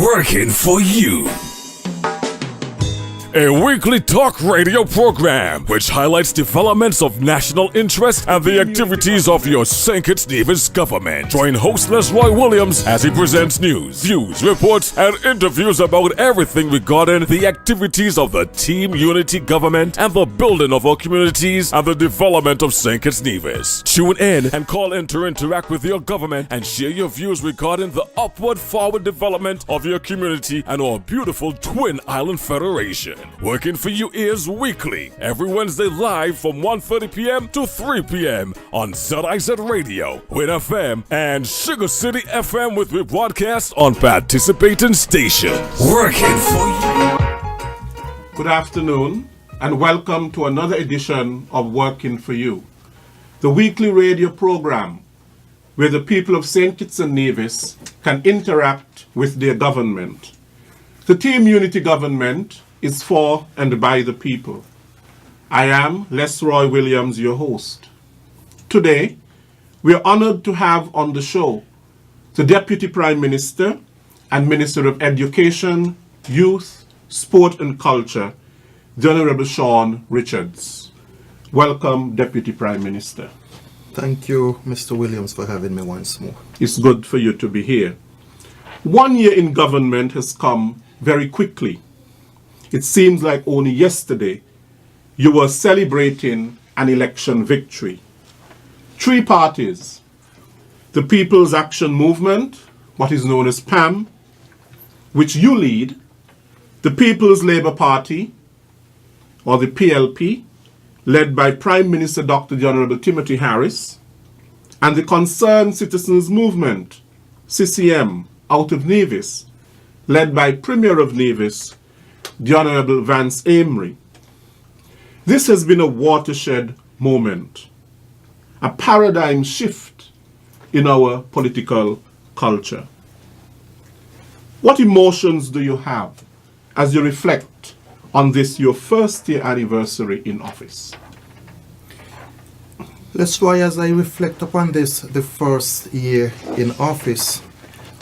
working for you. A weekly talk radio program which highlights developments of national interest and the activities of your St. Kitts Nevis government. Join host Lesroy Williams as he presents news, views, reports, and interviews about everything regarding the activities of the Team Unity government and the building of our communities and the development of St. Kitts Nevis. Tune in and call in to interact with your government and share your views regarding the upward forward development of your community and our beautiful Twin Island Federation. Working for you is weekly, every Wednesday live from 1:30 p.m. to 3 p.m. on ZIZ Radio, Win FM, and Sugar City FM with rebroadcast on participating stations. Working for you. Good afternoon and welcome to another edition of Working for You, the weekly radio program where the people of St. Kitts and Nevis can interact with their government. The Team Unity government is for and by the people. I am Lesroy Williams, your host. Today, we are honored to have on the show the Deputy Prime Minister and Minister of Education, Youth, Sport and Culture, the Honorable Sean Richards. Welcome, Deputy Prime Minister. Thank you, Mr. Williams, for having me once more. It's good for you to be here. 1 year in government has come very quickly. It seems like only yesterday you were celebrating an election victory. 3 parties, the People's Action Movement, what is known as PAM, which you lead, the People's Labour Party, or the PLP, led by Prime Minister Dr. the Honorable Timothy Harris, and the Concerned Citizens Movement, CCM, out of Nevis, led by Premier of Nevis, the Honorable Vance Amory. This has been a watershed moment, a paradigm shift in our political culture. What emotions do you have as you reflect on this, your first year anniversary in office? Lesroy, as I reflect upon this, the first year in office,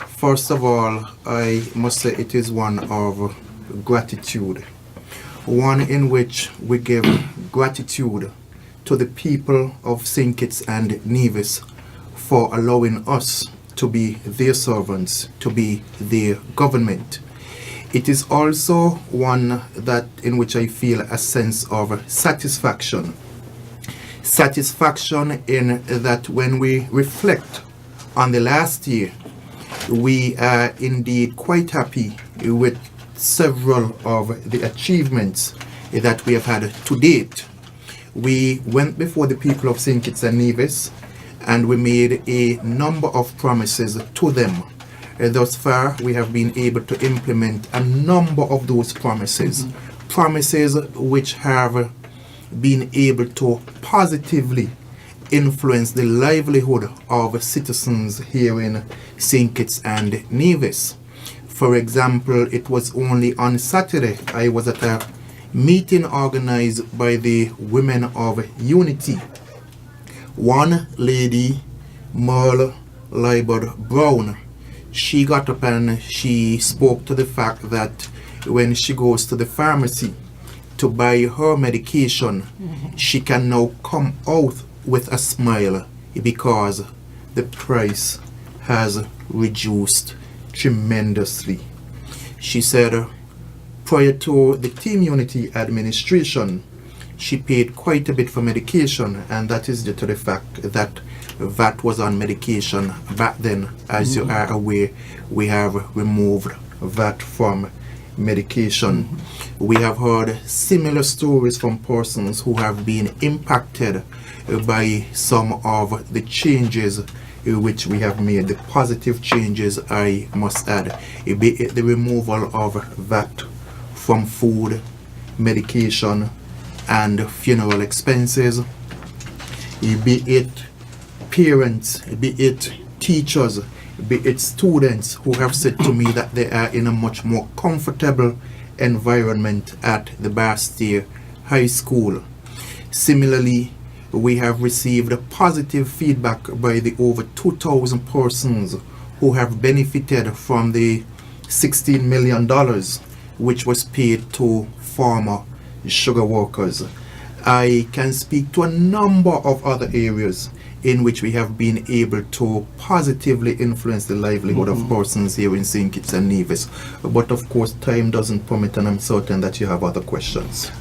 first of all, I must say it is one of gratitude, one in which we give gratitude to the people of St. Kitts and Nevis for allowing us to be their servants, to be their government. It is also one that in which I feel a sense of satisfaction. Satisfaction in that when we reflect on the last year, we are indeed quite happy with several of the achievements that we have had to date. We went before the people of St. Kitts and Nevis and we made a number of promises to them. Thus far, we have been able to implement a number of those promises. Promises which have been able to positively influence the livelihood of citizens here in St. Kitts and Nevis. For example, it was only on Saturday I was at a meeting organized by the Women of Unity. One lady, Merle Libord Brown, she got up and she spoke to the fact that when she goes to the pharmacy to buy her medication, she can now come out with a smile because the price has reduced tremendously. She said prior to the Team Unity administration, she paid quite a bit for medication, and that is due to the fact that VAT was on medication back then. As you are aware, we have removed VAT from medication. We have heard similar stories from persons who have been impacted by some of the changes which we have made, the positive changes I must add, be it the removal of VAT from food, medication and funeral expenses, be it parents, be it teachers, be it students who have said to me that they are in a much more comfortable environment at the Bastille High School. Similarly, we have received positive feedback by the over 2,000 persons who have benefited from the $16 million, which was paid to former sugar workers. I can speak to a number of other areas in which we have been able to positively influence the livelihood of persons here in St. Kitts and Nevis. But of course, time doesn't permit, and I'm certain that you have other questions.